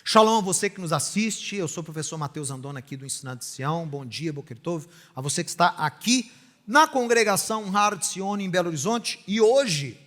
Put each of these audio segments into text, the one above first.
Shalom a você que nos assiste, eu sou o professor Mateus Andona aqui do Ensinado de Sião, bom dia, Boker Tov, a você que está aqui na congregação Har Etzion em Belo Horizonte, e hoje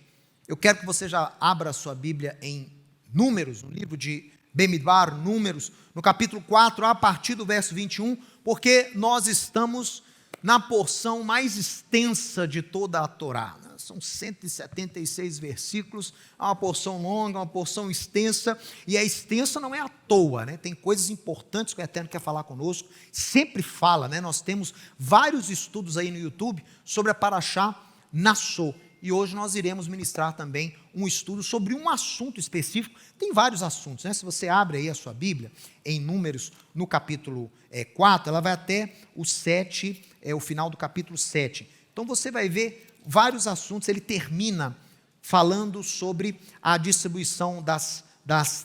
eu quero que você já abra a sua Bíblia em Números, no livro de Bemidbar, Números, no capítulo 4, a partir do verso 21, porque nós estamos na porção mais extensa de toda a Torá. São 176 versículos, é uma porção longa, uma porção extensa, e a extensa não é à toa, né? Tem coisas importantes que o Eterno quer falar conosco, sempre fala, né? Nós temos vários estudos aí no YouTube sobre a Parashá Nassô, e hoje nós iremos ministrar também um estudo sobre um assunto específico. Tem vários assuntos, né? Se você abre aí a sua Bíblia, em Números, no capítulo 4, ela vai até o 7, o final do capítulo 7. Então você vai ver vários assuntos. Ele termina falando sobre a distribuição das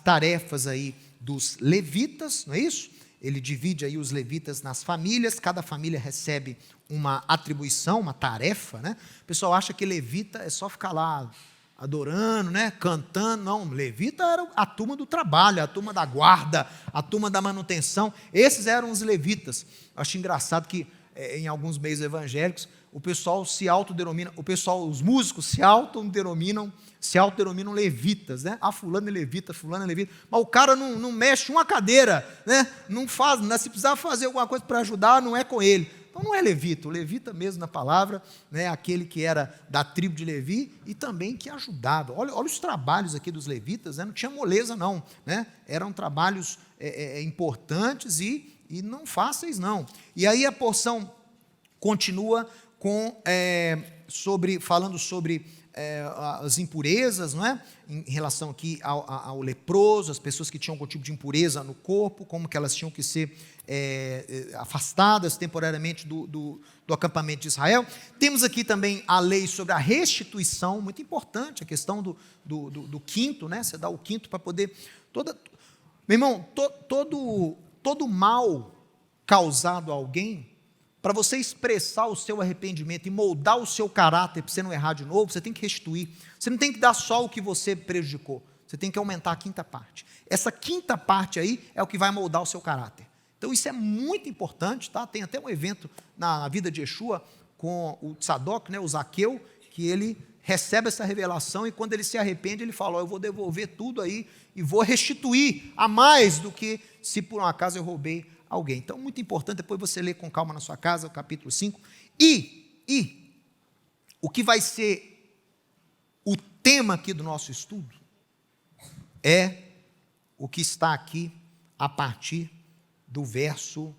tarefas aí dos levitas, não é isso? Ele divide aí os levitas nas famílias, cada família recebe uma atribuição, uma tarefa, né? O pessoal acha que levita é só ficar lá adorando, né? Cantando. Não, levita era a turma do trabalho, a turma da guarda, a turma da manutenção. Esses eram os levitas. Acho engraçado que em alguns meios evangélicos o pessoal se autodenomina, os músicos se autodenominam levitas, né? Ah, fulano é levita, fulano é levita, mas o cara não mexe uma cadeira, né? Não faz, se precisar fazer alguma coisa para ajudar, não é com ele. Então não é levita, o levita mesmo na palavra, né? Aquele que era da tribo de Levi e também que ajudava. Olha os trabalhos aqui dos levitas, né? Não tinha moleza não, né? Eram trabalhos importantes e não fáceis não. E aí a porção continua falando sobre as impurezas, não é? Em relação aqui ao leproso, as pessoas que tinham algum tipo de impureza no corpo, como que elas tinham que ser afastadas temporariamente do acampamento de Israel. Temos aqui também a lei sobre a restituição, muito importante, a questão do quinto, né? Você dá o quinto para poder... Meu irmão, todo mal causado a alguém, para você expressar o seu arrependimento e moldar o seu caráter para você não errar de novo, você tem que restituir. Você não tem que dar só o que você prejudicou, você tem que aumentar a quinta parte. Essa quinta parte aí é o que vai moldar o seu caráter. Então isso é muito importante, tá? Tem até um evento na vida de Yeshua com o Tzadok, né, o Zaqueu, que ele recebe essa revelação e quando ele se arrepende, ele fala, eu vou devolver tudo aí e vou restituir a mais do que se por um acaso eu roubei alguém. Então, muito importante, depois você lê com calma na sua casa, o capítulo 5. E o que vai ser o tema aqui do nosso estudo é o que está aqui a partir do verso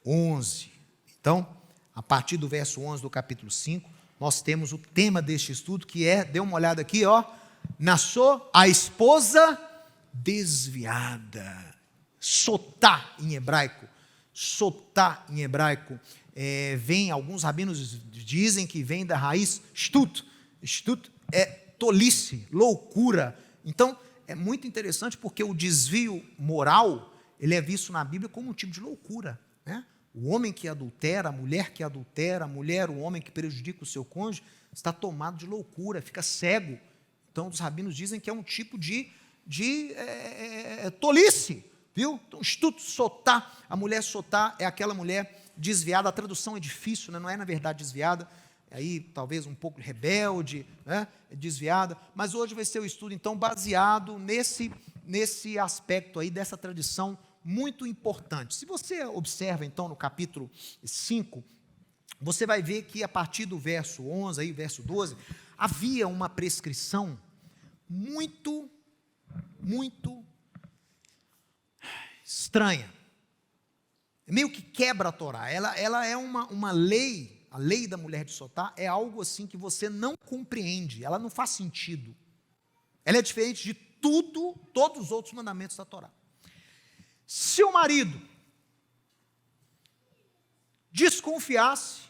11. Então, a partir do verso 11 do capítulo 5, nós temos o tema deste estudo, que dê uma olhada aqui, Nassô, a esposa desviada. Sotá em hebraico, vem, alguns rabinos dizem que vem da raiz shtut é tolice, loucura. Então, é muito interessante porque o desvio moral, ele é visto na Bíblia como um tipo de loucura, né? O homem que adultera, a mulher que adultera, o homem que prejudica o seu cônjuge, está tomado de loucura, fica cego. Então, os rabinos dizem que é um tipo de tolice. Viu? Então, sotá, a mulher sotá é aquela mulher desviada, a tradução é difícil, né? Não é na verdade desviada, aí talvez um pouco rebelde, né? Desviada, mas hoje vai ser o estudo então baseado nesse aspecto aí dessa tradição muito importante. Se você observa então no capítulo 5, você vai ver que a partir do verso 11, aí, verso 12, havia uma prescrição muito estranha, meio que quebra a Torá. Ela é uma lei, a lei da mulher de Sotá é algo assim que você não compreende, ela não faz sentido, ela é diferente de todos os outros mandamentos da Torá. Se o marido desconfiasse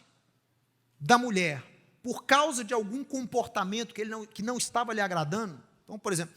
da mulher por causa de algum comportamento que não estava lhe agradando, então, por exemplo,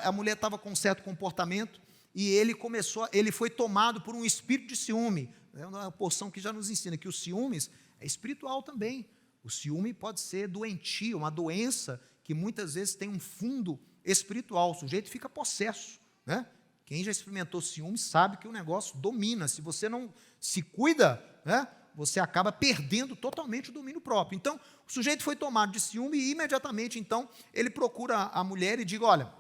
a mulher estava com um certo comportamento e ele foi tomado por um espírito de ciúme. É uma porção que já nos ensina que o ciúmes é espiritual também. O ciúme pode ser doentio, uma doença que muitas vezes tem um fundo espiritual. O sujeito fica possesso, né? Quem já experimentou ciúme sabe que o negócio domina. Se você não se cuida, né, você acaba perdendo totalmente o domínio próprio. Então, o sujeito foi tomado de ciúme e imediatamente, então, ele procura a mulher e diz, olha,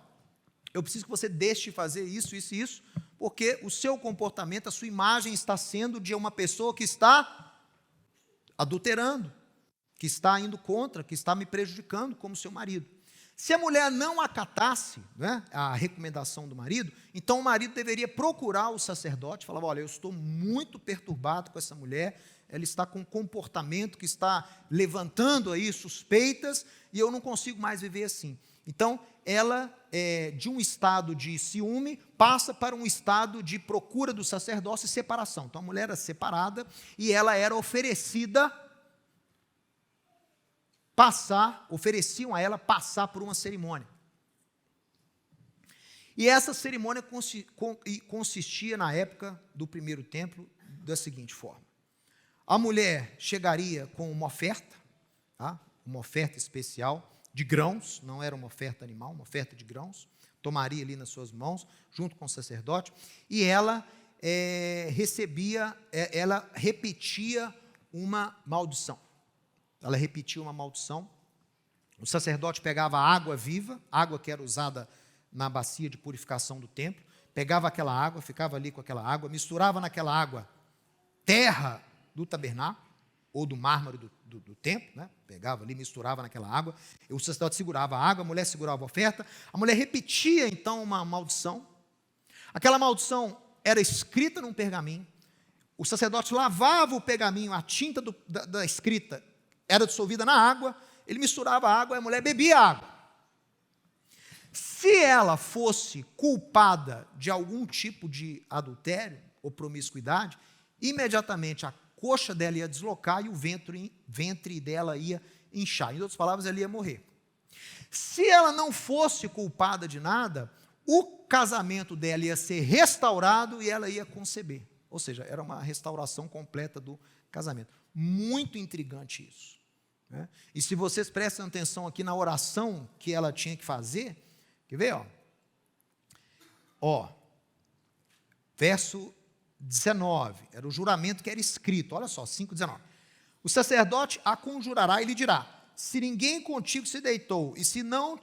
eu preciso que você deixe de fazer isso, isso e isso, porque o seu comportamento, a sua imagem está sendo de uma pessoa que está adulterando, que está indo contra, que está me prejudicando como seu marido. Se a mulher não acatasse, né, a recomendação do marido, então o marido deveria procurar o sacerdote e falar, olha, eu estou muito perturbado com essa mulher, ela está com um comportamento que está levantando aí suspeitas e eu não consigo mais viver assim. Então, ela, de um estado de ciúme, passa para um estado de procura do sacerdócio e separação. Então, a mulher era separada e ela era oferecida ofereciam a ela passar por uma cerimônia. E essa cerimônia consistia, na época do primeiro templo, da seguinte forma. A mulher chegaria com uma oferta, tá? Uma oferta especial de grãos, não era uma oferta animal, uma oferta de grãos, tomaria ali nas suas mãos, junto com o sacerdote, e ela ela repetia uma maldição. Ela repetia uma maldição. O sacerdote pegava água viva, água que era usada na bacia de purificação do templo, pegava aquela água, ficava ali com aquela água, misturava naquela água terra do tabernáculo, ou do mármore do templo, né? Pegava ali, misturava naquela água, o sacerdote segurava a água, a mulher segurava a oferta, a mulher repetia então uma maldição, aquela maldição era escrita num pergaminho, o sacerdote lavava o pergaminho, a tinta da escrita era dissolvida na água, ele misturava a água e a mulher bebia a água. Se ela fosse culpada de algum tipo de adultério ou promiscuidade, imediatamente a coxa dela ia deslocar e o ventre dela ia inchar. Em outras palavras, ela ia morrer. Se ela não fosse culpada de nada, o casamento dela ia ser restaurado e ela ia conceber. Ou seja, era uma restauração completa do casamento. Muito intrigante isso. Né? E se vocês prestam atenção aqui na oração que ela tinha que fazer, quer ver? Verso 19, era o juramento que era escrito, olha só, 5,19. O sacerdote a conjurará e lhe dirá, se ninguém contigo se deitou, e se não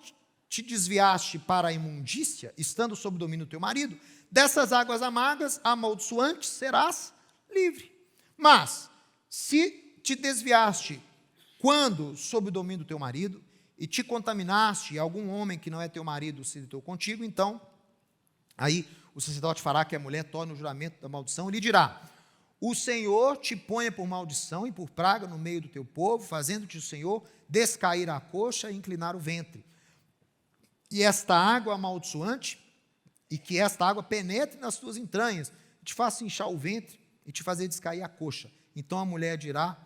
te desviaste para a imundícia, estando sob o domínio do teu marido, dessas águas amargas, amaldiçoantes, serás livre. Mas, se te desviaste quando sob o domínio do teu marido, e te contaminaste, e algum homem que não é teu marido se deitou contigo, então, aí o sacerdote fará que a mulher torne o juramento da maldição e lhe dirá, o Senhor te ponha por maldição e por praga no meio do teu povo, fazendo-te o Senhor descair a coxa e inclinar o ventre. E esta água amaldiçoante, e que esta água penetre nas tuas entranhas, te faça inchar o ventre e te fazer descair a coxa. Então a mulher dirá,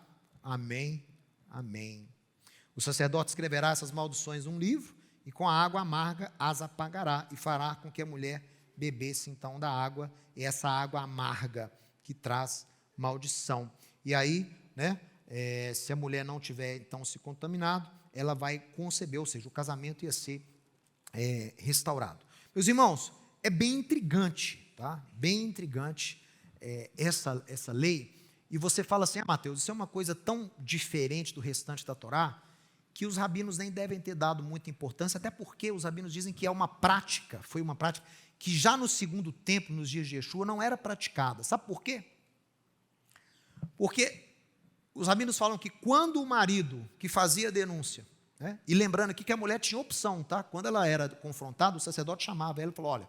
amém, amém. O sacerdote escreverá essas maldições num livro, e com a água amarga as apagará, e fará com que a mulher bebesse então da água, e essa água amarga que traz maldição. E aí, né, se a mulher não tiver então se contaminado, ela vai conceber, ou seja, o casamento ia ser restaurado. Meus irmãos, é bem intrigante, tá? Bem intrigante essa lei. E você fala assim, Mateus, isso é uma coisa tão diferente do restante da Torá, que os rabinos nem devem ter dado muita importância, até porque os rabinos dizem que foi uma prática que já no segundo templo, nos dias de Yeshua, não era praticada. Sabe por quê? Porque os rabinos falam que quando o marido que fazia a denúncia, né, e lembrando aqui que a mulher tinha opção, tá? Quando ela era confrontada, o sacerdote chamava ela e falou, olha,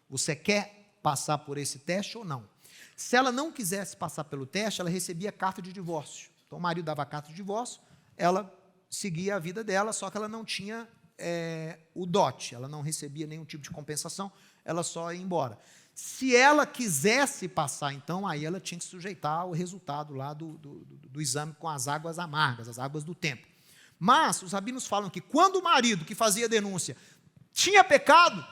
você quer passar por esse teste ou não? Se ela não quisesse passar pelo teste, ela recebia carta de divórcio. Então o marido dava a carta de divórcio, ela seguia a vida dela, só que ela não tinha o dote, ela não recebia nenhum tipo de compensação, ela só ia embora. Se ela quisesse passar, então, aí ela tinha que se sujeitar ao resultado lá do exame com as águas amargas, as águas do templo. Mas os rabinos falam que quando o marido que fazia a denúncia tinha pecado,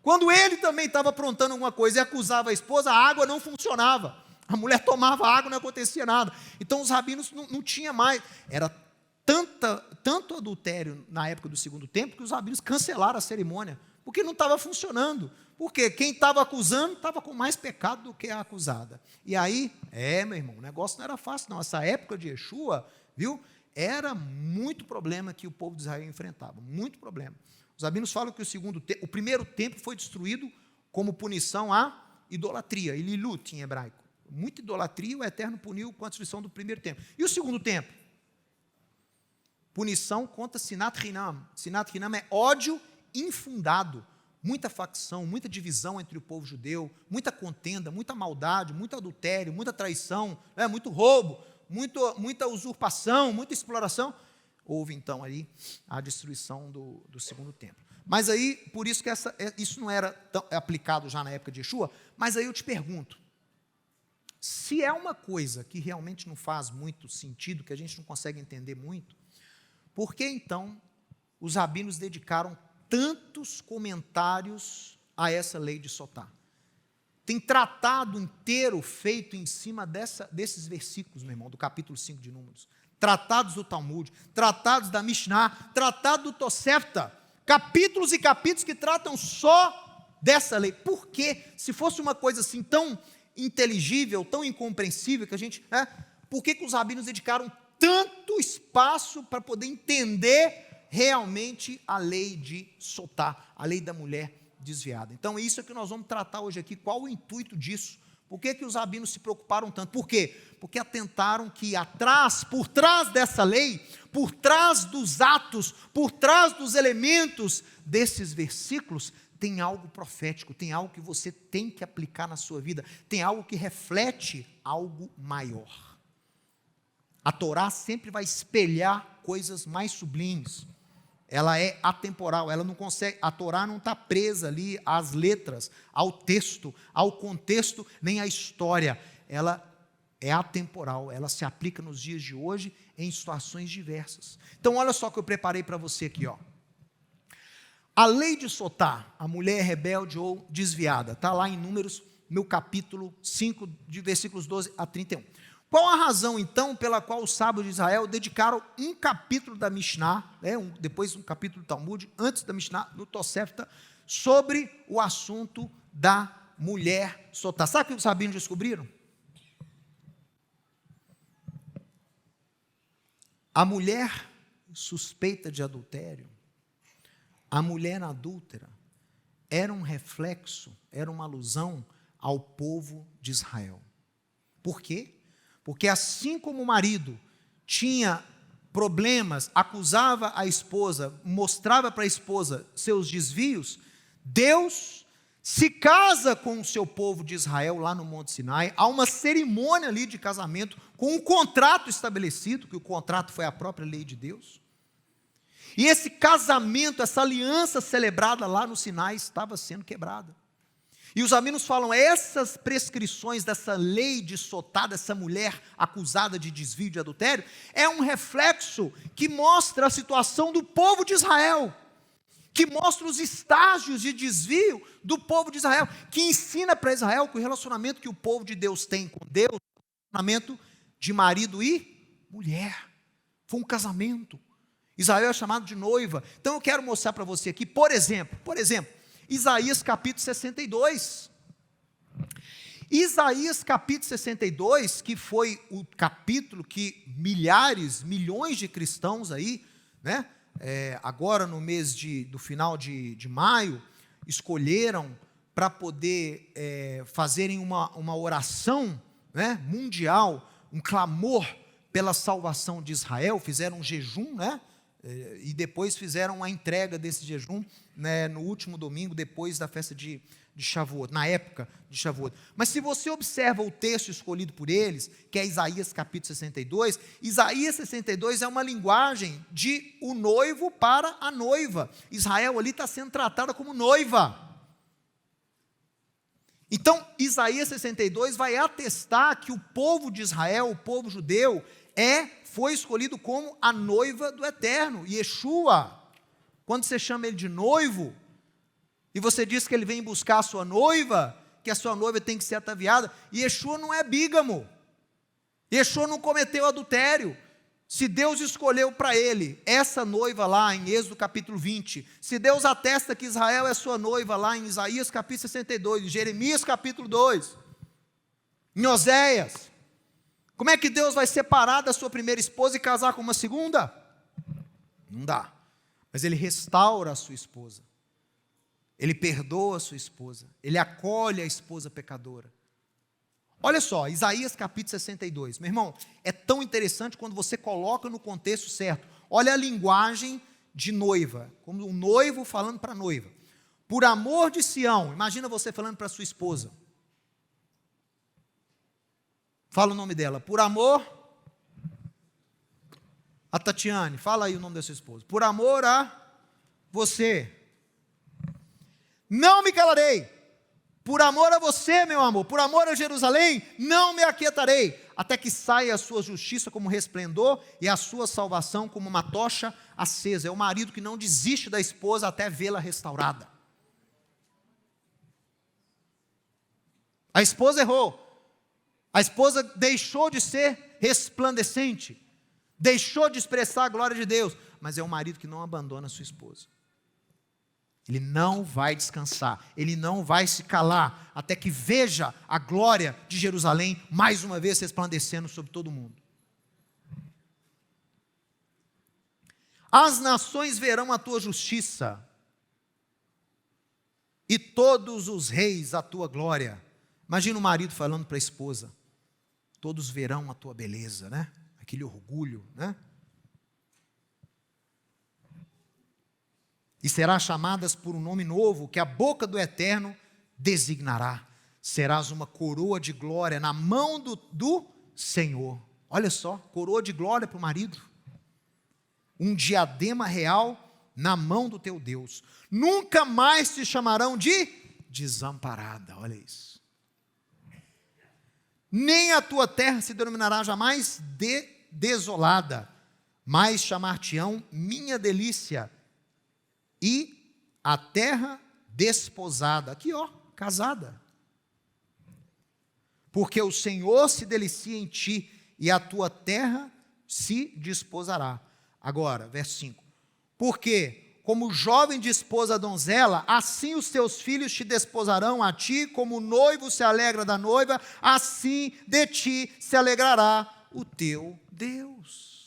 quando ele também estava aprontando alguma coisa e acusava a esposa, a água não funcionava. A mulher tomava água e não acontecia nada. Então os rabinos não tinha mais. Era tanto adultério na época do segundo templo que os rabinos cancelaram a cerimônia, porque não estava funcionando. Porque quem estava acusando estava com mais pecado do que a acusada. E aí, meu irmão, o negócio não era fácil, não. Essa época de Yeshua, viu? Era muito problema que o povo de Israel enfrentava, muito problema. Os rabinos falam que o primeiro templo foi destruído como punição à idolatria, Ililut em hebraico. Muita idolatria, o Eterno puniu com a destruição do primeiro templo. E o segundo templo? Punição contra Sinat Hinam. Sinat Hinam é ódio infundado. Muita facção, muita divisão entre o povo judeu, muita contenda, muita maldade, muito adultério, muita traição, muito roubo, muita usurpação, muita exploração. Houve então aí a destruição do segundo templo. Mas aí, por isso que isso não era tão aplicado já na época de Yeshua, mas aí eu te pergunto, se é uma coisa que realmente não faz muito sentido, que a gente não consegue entender muito, por que então os rabinos dedicaram tantos comentários a essa lei de Sotá? Tem tratado inteiro feito em cima desses versículos, meu irmão, do capítulo 5 de Números. Tratados do Talmud, tratados da Mishnah, tratado do Tosefta, capítulos e capítulos que tratam só dessa lei. Por quê? Se fosse uma coisa assim tão inteligível, tão incompreensível, que a gente, por que os rabinos dedicaram tanto espaço para poder entender realmente a lei de Sotá, a lei da mulher desviada? Então, isso é que nós vamos tratar hoje aqui. Qual o intuito disso? Por que os rabinos se preocuparam tanto? Por quê? Porque atentaram que por trás dessa lei, por trás dos atos, por trás dos elementos desses versículos, tem algo profético, tem algo que você tem que aplicar na sua vida, tem algo que reflete algo maior. A Torá sempre vai espelhar coisas mais sublimes. Ela é atemporal, ela não consegue, a Torá não está presa ali às letras, ao texto, ao contexto, nem à história. Ela é atemporal, ela se aplica nos dias de hoje em situações diversas. Então, olha só o que eu preparei para você aqui, ó. A lei de Sotá, a mulher rebelde ou desviada, está lá em Números, no capítulo 5, de versículos 12 a 31. Qual a razão, então, pela qual os sábios de Israel dedicaram um capítulo da Mishnah, depois um capítulo do Talmud, antes da Mishnah, no Tosefta, sobre o assunto da mulher Sotá? Sabe o que os rabinos descobriram? A mulher suspeita de adultério, a mulher adúltera, era um reflexo, era uma alusão ao povo de Israel. Por quê? Porque assim como o marido tinha problemas, acusava a esposa, mostrava para a esposa seus desvios, Deus se casa com o seu povo de Israel lá no Monte Sinai, há uma cerimônia ali de casamento, com um contrato estabelecido, que o contrato foi a própria lei de Deus. E esse casamento, essa aliança celebrada lá no Sinai estava sendo quebrada. E os rabinos falam, essas prescrições dessa lei de Sotá, dessa mulher acusada de desvio de adultério, é um reflexo que mostra a situação do povo de Israel, que mostra os estágios de desvio do povo de Israel, que ensina para Israel que o relacionamento que o povo de Deus tem com Deus, é um relacionamento de marido e mulher, foi um casamento. Israel é chamado de noiva. Então eu quero mostrar para você aqui, por exemplo, Isaías capítulo 62. Isaías capítulo 62, que foi o capítulo que milhões de cristãos aí, agora no mês do final de maio, escolheram para poder fazerem uma oração mundial, um clamor pela salvação de Israel, fizeram um jejum, e depois fizeram a entrega desse jejum, no último domingo, depois da festa de Shavuot, na época de Shavuot. Mas se você observa o texto escolhido por eles, que é Isaías capítulo 62, Isaías 62 é uma linguagem de o noivo para a noiva. Israel ali está sendo tratada como noiva. Então, Isaías 62 vai atestar que o povo de Israel, o povo judeu, foi escolhido como a noiva do Eterno, Yeshua. Quando você chama ele de noivo, e você diz que ele vem buscar a sua noiva, que a sua noiva tem que ser ataviada, Yeshua não é bígamo, Yeshua não cometeu adultério, Se Deus escolheu para ele essa noiva lá em Êxodo capítulo 20, se Deus atesta que Israel é sua noiva lá em Isaías capítulo 62, em Jeremias capítulo 2, em Oséias, como é que Deus vai separar da sua primeira esposa e casar com uma segunda? Não dá. Mas Ele restaura a sua esposa, Ele perdoa a sua esposa, Ele acolhe a esposa pecadora. Olha só, Isaías capítulo 62, meu irmão, é tão interessante quando você coloca no contexto certo. Olha a linguagem de noiva, como um noivo falando para a noiva. Por amor de Sião, imagina você falando para sua esposa. Fala o nome dela, por amor a Tatiane, fala aí o nome da sua esposa. Por amor a você, não me calarei. Por amor a você, meu amor, por amor a Jerusalém, não me aquietarei, até que saia a sua justiça como resplendor e a sua salvação como uma tocha acesa. É o marido que não desiste da esposa até vê-la restaurada. A esposa errou, a esposa deixou de ser resplandecente, deixou de expressar a glória de Deus, mas é o marido que não abandona a sua esposa. Ele não vai descansar, ele não vai se calar, até que veja a glória de Jerusalém, mais uma vez resplandecendo sobre todo mundo. As nações verão a tua justiça, e todos os reis a tua glória. Imagina o marido falando para a esposa, todos verão a tua beleza, né? Aquele orgulho, né? E serás chamadas por um nome novo, que a boca do Eterno designará. Serás uma coroa de glória na mão do Senhor. Olha só, coroa de glória para o marido. Um diadema real na mão do teu Deus. Nunca mais te chamarão de desamparada. Olha isso. Nem a tua terra se denominará jamais desolada, mas chamar-te-ão minha delícia. E a terra desposada, aqui ó, casada. Porque o Senhor se delicia em ti, e a tua terra se desposará. Agora, verso 5. Porque, como o jovem despôs a donzela, assim os teus filhos te desposarão a ti, como o noivo se alegra da noiva, assim de ti se alegrará o teu Deus.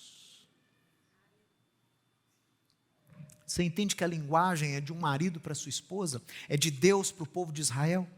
Você entende que a linguagem é de um marido para sua esposa? É de Deus para o povo de Israel?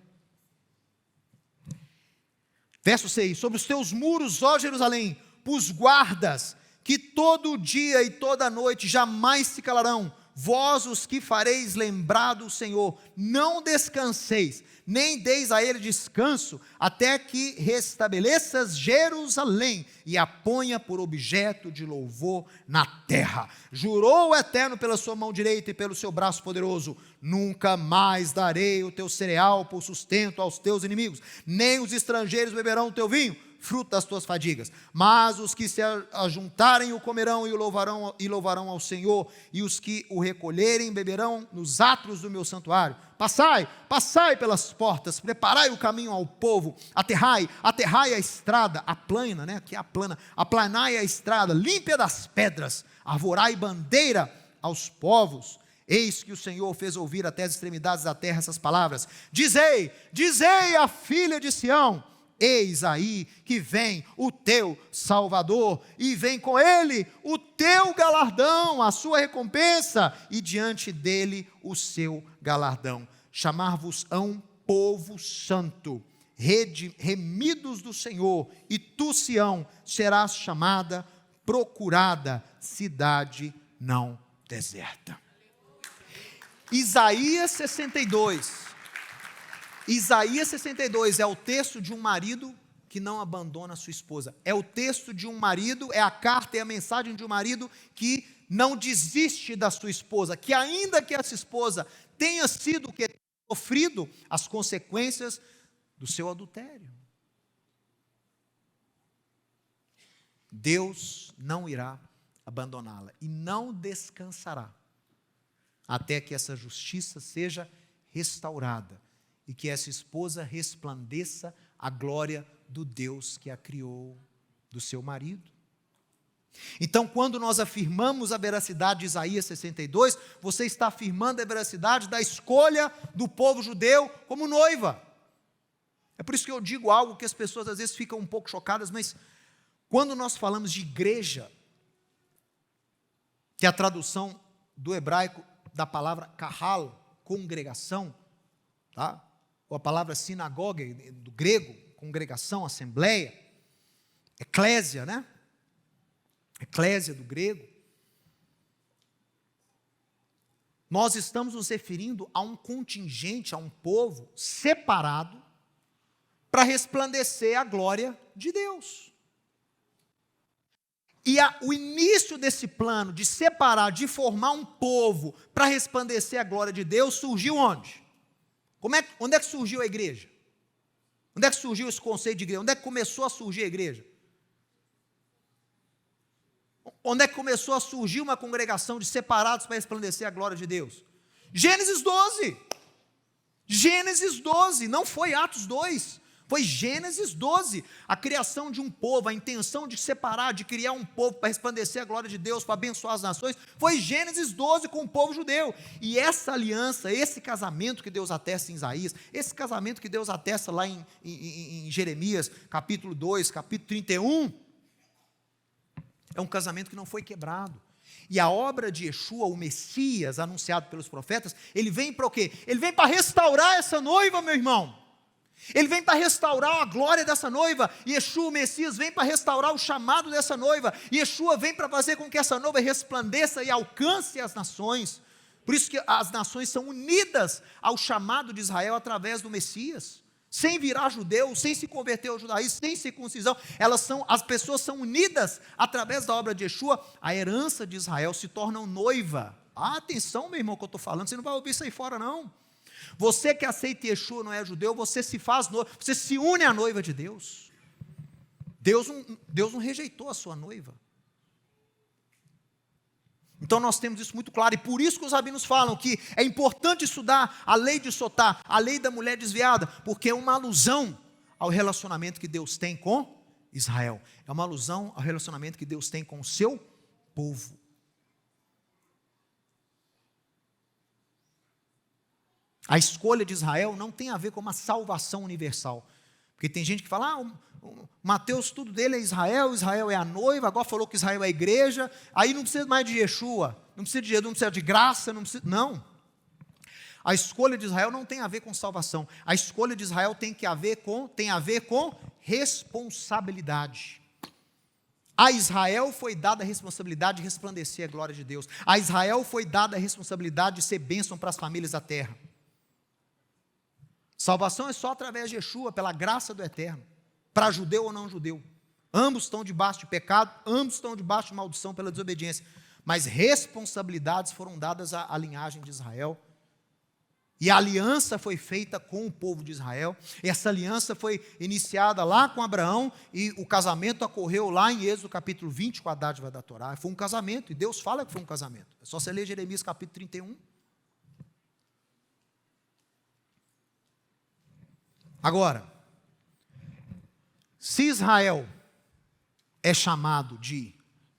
Verso 6. Sobre os teus muros, ó Jerusalém, pus guardas, que todo dia e toda noite jamais se calarão. Vós os que fareis lembrar do Senhor, não descanseis, nem deis a ele descanso, até que restabeleças Jerusalém e a ponha por objeto de louvor na terra. Jurou o Eterno pela sua mão direita e pelo seu braço poderoso: nunca mais darei o teu cereal por sustento aos teus inimigos, nem os estrangeiros beberão o teu vinho, fruto das tuas fadigas. Mas os que se ajuntarem o comerão e louvarão ao Senhor, e os que o recolherem beberão nos átrios do meu santuário. Passai pelas portas, preparai o caminho ao povo, aterrai a estrada, aplana, né? Aqui é aplana, aplanai a estrada, limpe das pedras, arvorai bandeira aos povos. Eis que o Senhor fez ouvir até as extremidades da terra essas palavras. Dizei à filha de Sião: eis aí que vem o teu Salvador, e vem com ele o teu galardão, a sua recompensa, e diante dele o seu galardão. Chamar-vos-ão povo santo, remidos do Senhor, e tu, Sião, serás chamada procurada, cidade não deserta. Isaías 62. Isaías 62 é o texto de um marido que não abandona a sua esposa. É o texto de um marido, é a carta e a mensagem de um marido que não desiste da sua esposa, que ainda que essa esposa tenha sido sofrido as consequências do seu adultério, Deus não irá abandoná-la e não descansará até que essa justiça seja restaurada e que essa esposa resplandeça a glória do Deus que a criou, do seu marido. Então, quando nós afirmamos a veracidade de Isaías 62, você está afirmando a veracidade da escolha do povo judeu como noiva. É por isso que eu digo algo que as pessoas às vezes ficam um pouco chocadas, mas quando nós falamos de igreja, que é a tradução do hebraico da palavra kahal, congregação, tá? Ou a palavra sinagoga, do grego, congregação, assembleia, eclésia, né? Eclésia do grego. Nós estamos nos referindo a um contingente, a um povo separado para resplandecer a glória de Deus. E o início desse plano de separar, de formar um povo para resplandecer a glória de Deus surgiu onde? Onde é que surgiu a igreja? Onde é que surgiu esse conceito de igreja? Onde é que começou a surgir a igreja? Onde é que começou a surgir uma congregação de separados para resplandecer a glória de Deus? Gênesis 12. Gênesis 12, não foi Atos 2. Foi Gênesis 12, a criação de um povo, a intenção de separar, de criar um povo para resplandecer a glória de Deus, para abençoar as nações, foi Gênesis 12 com o povo judeu. E essa aliança, esse casamento que Deus atesta em Isaías, esse casamento que Deus atesta lá em Jeremias, capítulo 2, capítulo 31, é um casamento que não foi quebrado. E a obra de Yeshua, o Messias, anunciado pelos profetas, ele vem para o quê? Ele vem para restaurar essa noiva, meu irmão. Ele vem para restaurar a glória dessa noiva. Yeshua, o Messias, vem para restaurar o chamado dessa noiva. Yeshua vem para fazer com que essa noiva resplandeça e alcance as nações. Por isso que as nações são unidas ao chamado de Israel através do Messias. Sem virar judeu, sem se converter ao judaísmo, sem circuncisão, as pessoas são unidas através da obra de Yeshua. A herança de Israel se torna noiva. Atenção, meu irmão, que eu estou falando, você não vai ouvir isso aí fora, não. Você que aceita Yeshua, não é judeu, você se faz noiva, você se une à noiva de Deus. Deus não rejeitou a sua noiva. Então nós temos isso muito claro, e por isso que os rabinos falam que é importante estudar a lei de Sotá, a lei da mulher desviada, porque é uma alusão ao relacionamento que Deus tem com Israel. É uma alusão ao relacionamento que Deus tem com o seu povo. A escolha de Israel não tem a ver com uma salvação universal. Porque tem gente que fala, Mateus, tudo dele é Israel, Israel é a noiva, agora falou que Israel é a igreja, aí não precisa mais de Yeshua, não precisa de Jesus, não precisa de graça, não. A escolha de Israel não tem a ver com salvação. A escolha de Israel tem a ver com responsabilidade. A Israel foi dada a responsabilidade de resplandecer a glória de Deus. A Israel foi dada a responsabilidade de ser bênção para as famílias da terra. Salvação é só através de Yeshua, pela graça do Eterno, para judeu ou não judeu. Ambos estão debaixo de pecado, ambos estão debaixo de maldição pela desobediência. Mas responsabilidades foram dadas à linhagem de Israel. E a aliança foi feita com o povo de Israel. Essa aliança foi iniciada lá com Abraão, e o casamento ocorreu lá em Êxodo capítulo 20, com a dádiva da Torá. Foi um casamento, e Deus fala que foi um casamento. É só você ler Jeremias capítulo 31. Agora, se Israel é chamado de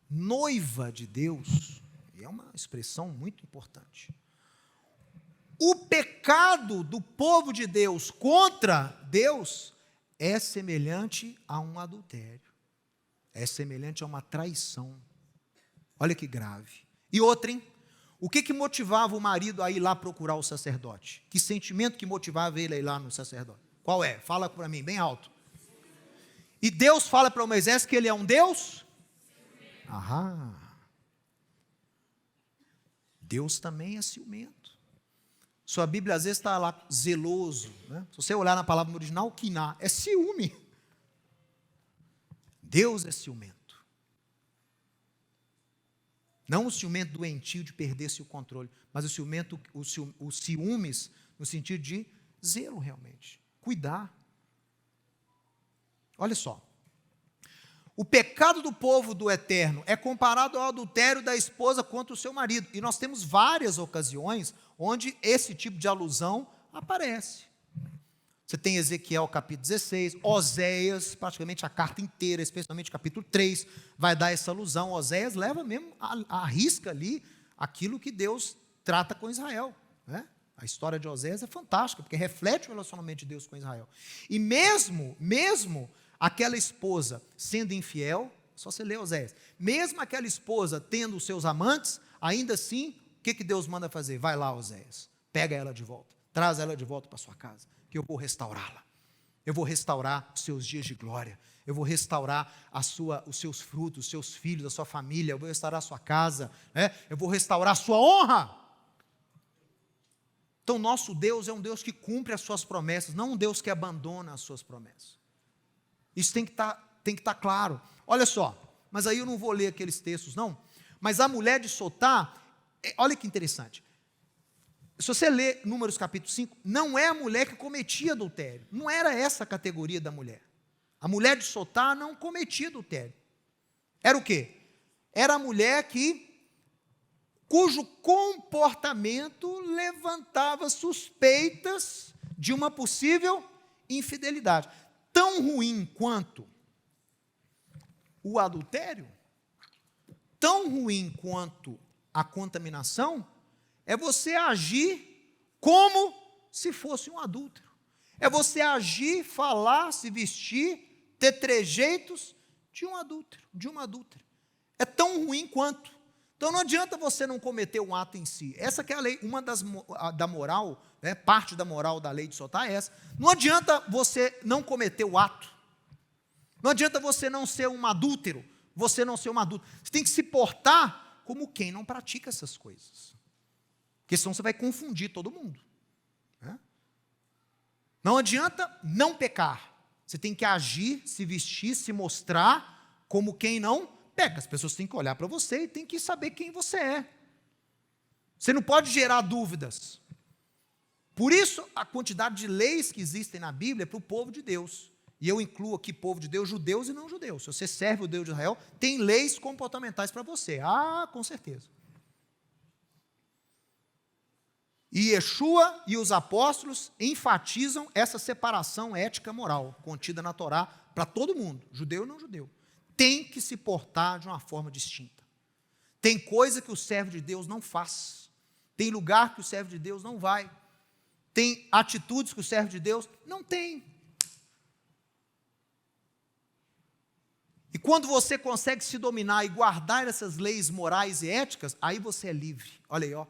noiva de Deus, é uma expressão muito importante. O pecado do povo de Deus contra Deus é semelhante a um adultério, é semelhante a uma traição. Olha que grave. E outra, hein? O que motivava o marido a ir lá procurar o sacerdote? Que sentimento que motivava ele a ir lá no sacerdote? Qual é? Fala para mim, bem alto. E Deus fala para Moisés que ele é um Deus? Aham. Deus também é ciumento. Sua Bíblia às vezes está lá zeloso, né? Se você olhar na palavra original, quiná, é ciúme. Deus é ciumento. Não o ciumento doentio de perder-se o controle, mas o ciúmes no sentido de zelo realmente. Cuidar. Olha só. O pecado do povo do Eterno é comparado ao adultério da esposa contra o seu marido. E nós temos várias ocasiões onde esse tipo de alusão aparece. Você tem Ezequiel capítulo 16, Oséias, praticamente a carta inteira, especialmente capítulo 3, vai dar essa alusão. Oséias leva mesmo a risca ali aquilo que Deus trata com Israel, né? A história de Oséias é fantástica, porque reflete o relacionamento de Deus com Israel. E mesmo aquela esposa sendo infiel, só você ler Oséias, mesmo aquela esposa tendo os seus amantes, ainda assim, o que Deus manda fazer? Vai lá, Oséias, pega ela de volta, traz ela de volta para sua casa, que eu vou restaurá-la. Eu vou restaurar os seus dias de glória, eu vou restaurar os seus frutos, os seus filhos, a sua família, eu vou restaurar a sua casa, né? Eu vou restaurar a sua honra. Então, nosso Deus é um Deus que cumpre as suas promessas, não um Deus que abandona as suas promessas. Isso tem que estar claro. Olha só, mas aí eu não vou ler aqueles textos, não. Mas a mulher de Sotá, olha que interessante. Se você ler Números capítulo 5, não é a mulher que cometia adultério. Não era essa a categoria da mulher. A mulher de Sotá não cometia adultério. Era o quê? Era a mulher cujo comportamento levantava suspeitas de uma possível infidelidade. Tão ruim quanto o adultério, tão ruim quanto a contaminação, é você agir como se fosse um adúltero. É você agir, falar, se vestir, ter trejeitos de um adúltero, de uma adúltera. É tão ruim quanto. Então não adianta você não cometer um ato em si. Essa que é a lei, da moral, né, parte da moral da lei de Sotá é essa. Não adianta você não cometer o ato. Não adianta você não ser um adúltero, você não ser uma adúltera. Você tem que se portar como quem não pratica essas coisas. Porque senão você vai confundir todo mundo. Né? Não adianta não pecar. Você tem que agir, se vestir, se mostrar como quem não peca. As pessoas têm que olhar para você e têm que saber quem você é. Você não pode gerar dúvidas. Por isso, a quantidade de leis que existem na Bíblia é para o povo de Deus. E eu incluo aqui povo de Deus, judeus e não judeus. Se você serve o Deus de Israel, tem leis comportamentais para você. Ah, com certeza. E Yeshua e os apóstolos enfatizam essa separação ética-moral contida na Torá para todo mundo, judeu e não judeu. Tem que se portar de uma forma distinta. Tem coisa que o servo de Deus não faz. Tem lugar que o servo de Deus não vai. Tem atitudes que o servo de Deus não tem. E quando você consegue se dominar e guardar essas leis morais e éticas, aí você é livre. Olha aí, ó.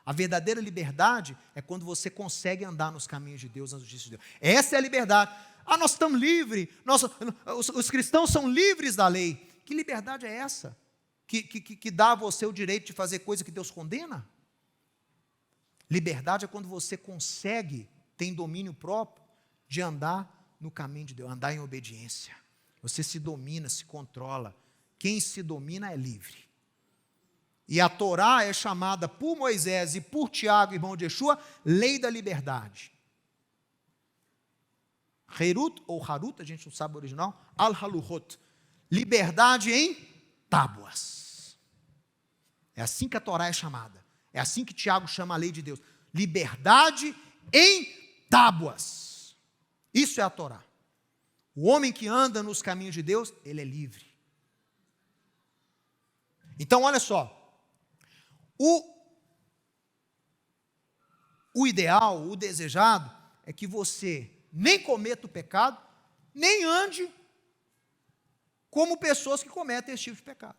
A verdadeira liberdade é quando você consegue andar nos caminhos de Deus, na justiça de Deus. Essa é a liberdade. Ah, nós estamos livres, os cristãos são livres da lei. Que liberdade é essa? Que dá a você o direito de fazer coisa que Deus condena? Liberdade é quando você consegue, tem domínio próprio, de andar no caminho de Deus, andar em obediência. Você se domina, se controla. Quem se domina é livre. E a Torá é chamada por Moisés e por Tiago, irmão de Yeshua, lei da liberdade. Herut ou Harut, a gente não sabe o original, Al-Haluhot, liberdade em tábuas. É assim que a Torá é chamada. É assim que Tiago chama a lei de Deus. Liberdade em tábuas. Isso é a Torá. O homem que anda nos caminhos de Deus, ele é livre. Então, olha só. O ideal, o desejado, é que você nem cometa o pecado, nem ande como pessoas que cometem esse tipo de pecado.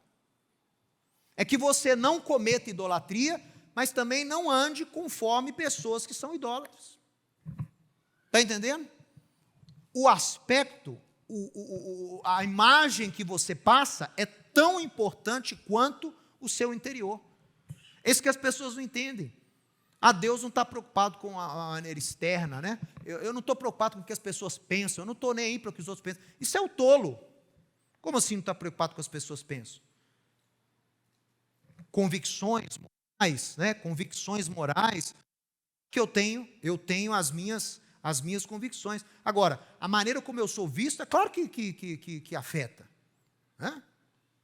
É que você não cometa idolatria, mas também não ande conforme pessoas que são idólatras. Está entendendo? O aspecto, a imagem que você passa é tão importante quanto o seu interior. É isso que as pessoas não entendem. Deus não está preocupado com a maneira externa, né? Eu não estou preocupado com o que as pessoas pensam, eu não estou nem aí para o que os outros pensam. Isso é o tolo. Como assim não está preocupado com o que as pessoas pensam? Convicções morais, né? Convicções morais que eu tenho as minhas convicções. Agora, a maneira como eu sou visto, é claro que afeta. Né?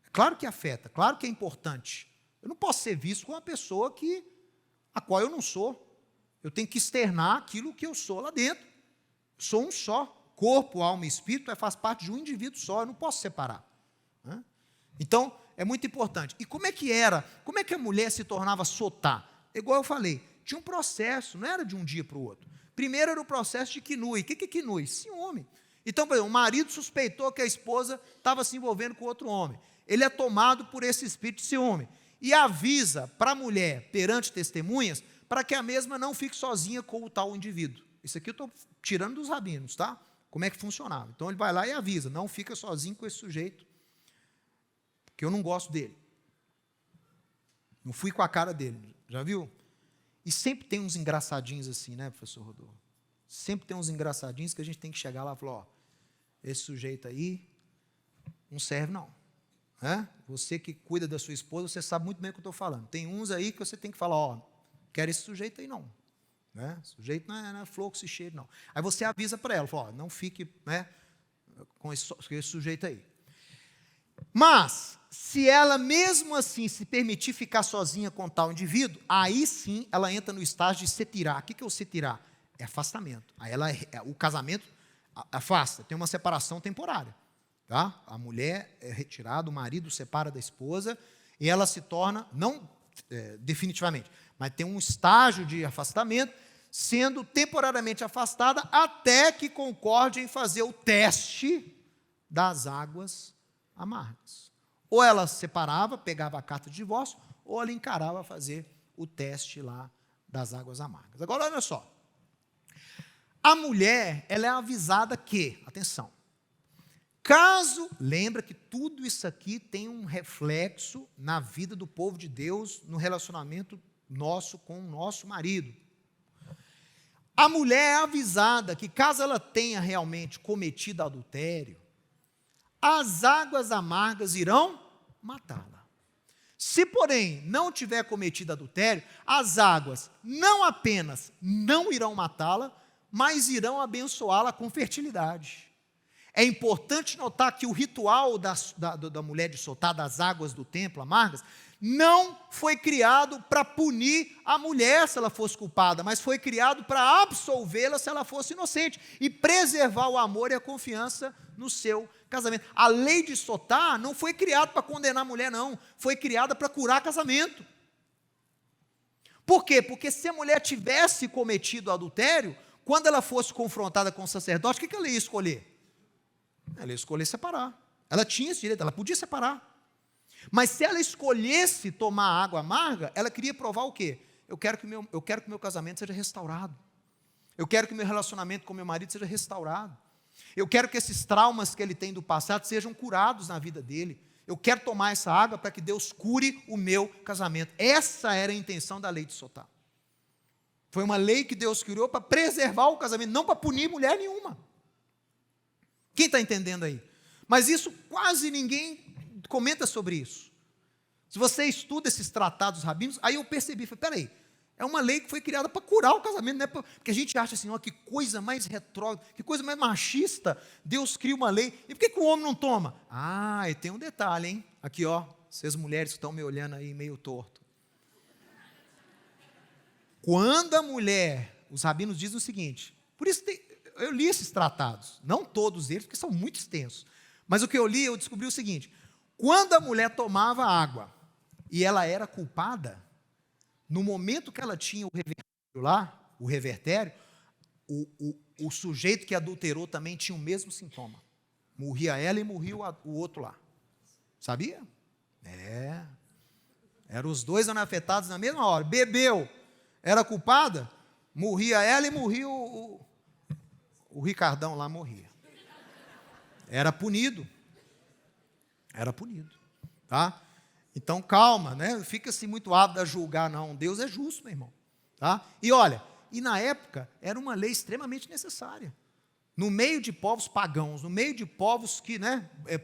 É claro que afeta, claro que é importante. Eu não posso ser visto como uma pessoa a qual eu não sou. Eu tenho que externar aquilo que eu sou lá dentro. sou um só. Corpo, alma e espírito faz parte de um indivíduo só, eu não posso separar. Né? Então, é muito importante. E como é que a mulher se tornava sotá? Igual eu falei, tinha um processo, não era de um dia para o outro. Primeiro era o processo de quinui. O que é quinui? Ciúme. Então, por exemplo, o marido suspeitou que a esposa estava se envolvendo com outro homem. Ele é tomado por esse espírito de ciúme. E avisa para a mulher, perante testemunhas, para que a mesma não fique sozinha com o tal indivíduo. Isso aqui eu estou tirando dos rabinos, tá? Como é que funcionava. Então, ele vai lá e avisa, não fica sozinho com esse sujeito, que eu não gosto dele. Não fui com a cara dele, já viu? E sempre tem uns engraçadinhos assim, né, professor Rodolfo? Sempre tem uns engraçadinhos que a gente tem que chegar lá e falar, ó, esse sujeito aí não serve não. Você que cuida da sua esposa, você sabe muito bem o que eu estou falando. Tem uns aí que você tem que falar, ó, quero esse sujeito aí não. Sujeito não é flor que se cheira, não. Aí você avisa para ela, fala, ó, não fique com esse sujeito aí. Mas, se ela mesmo assim se permitir ficar sozinha com tal indivíduo, aí sim ela entra no estágio de setirá. O que é o setirá? É afastamento. Aí o casamento afasta, tem uma separação temporária. Tá? A mulher é retirada, o marido separa da esposa e ela se torna, não definitivamente, mas tem um estágio de afastamento, sendo temporariamente afastada até que concorde em fazer o teste das águas amargas. Ou ela separava, pegava a carta de divórcio, ou ela encarava fazer o teste lá das águas amargas. Agora, olha só. A mulher, ela é avisada que, atenção, caso, lembra que tudo isso aqui tem um reflexo na vida do povo de Deus, no relacionamento nosso com o nosso marido. A mulher é avisada que caso ela tenha realmente cometido adultério, as águas amargas irão matá-la. Se, porém, não tiver cometido adultério, as águas não apenas não irão matá-la, mas irão abençoá-la com fertilidade. É importante notar que o ritual da mulher de soltar das águas do templo amargas não foi criado para punir a mulher se ela fosse culpada, mas foi criado para absolvê-la se ela fosse inocente e preservar o amor e a confiança no seu casamento. A lei de Sotá não foi criada para condenar a mulher, não. Foi criada para curar casamento. Por quê? Porque se a mulher tivesse cometido adultério, quando ela fosse confrontada com o sacerdote, o que ela ia escolher? Ela ia escolher separar. Ela tinha esse direito, ela podia separar. Mas se ela escolhesse tomar água amarga, ela queria provar o quê? Eu quero que o meu casamento seja restaurado. Eu quero que o meu relacionamento com meu marido seja restaurado. Eu quero que esses traumas que ele tem do passado sejam curados na vida dele. Eu quero tomar essa água para que Deus cure o meu casamento. Essa era a intenção da lei de Sotá. Foi uma lei que Deus criou para preservar o casamento, não para punir mulher nenhuma. Quem está entendendo aí? Mas isso quase ninguém comenta sobre isso. Se você estuda esses tratados rabinos, aí eu percebi, falei, peraí, é uma lei que foi criada para curar o casamento, não é porque a gente acha assim, ó, que coisa mais retrógrada, que coisa mais machista, Deus cria uma lei, e por que o homem não toma? Ah, e tem um detalhe, hein? Aqui, ó, vocês mulheres que estão me olhando aí meio torto. Quando a mulher, os rabinos dizem o seguinte, por isso eu li esses tratados, não todos eles, porque são muito extensos, mas o que eu li, eu descobri o seguinte, quando a mulher tomava água e ela era culpada, no momento que ela tinha o revertério lá, o sujeito que adulterou também tinha o mesmo sintoma. Morria ela e morria o outro lá. Sabia? Eram os dois afetados na mesma hora. Bebeu, era culpada, morria ela e morria o Ricardão lá, morria. Era punido. Tá? Então, calma, né? Não fica assim muito ávido a julgar, não. Deus é justo, meu irmão. Tá? E olha, na época, era uma lei extremamente necessária. No meio de povos pagãos, no meio de povos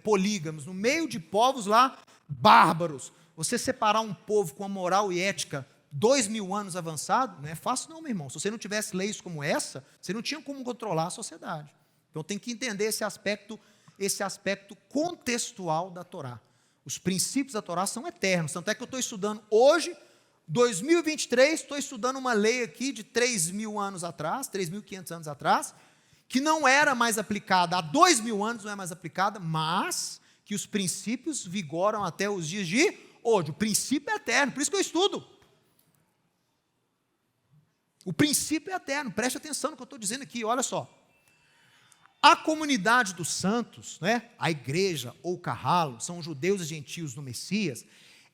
polígamos, no meio de povos lá bárbaros, você separar um povo com a moral e ética 2000 anos avançado, não é fácil não, meu irmão. Se você não tivesse leis como essa, você não tinha como controlar a sociedade. Então, tem que entender esse aspecto contextual da Torá. Os princípios da Torá são eternos. Tanto é que eu estou estudando hoje, 2023, estou estudando uma lei aqui de 3.000 anos atrás, 3.500 anos atrás, que não era mais aplicada há 2000 anos, não é mais aplicada, mas que os princípios vigoram até os dias de hoje. O princípio é eterno, por isso que eu estudo. O princípio é eterno, preste atenção no que eu estou dizendo aqui, olha só. A comunidade dos santos, né, a igreja ou carralo, são judeus e gentios no Messias,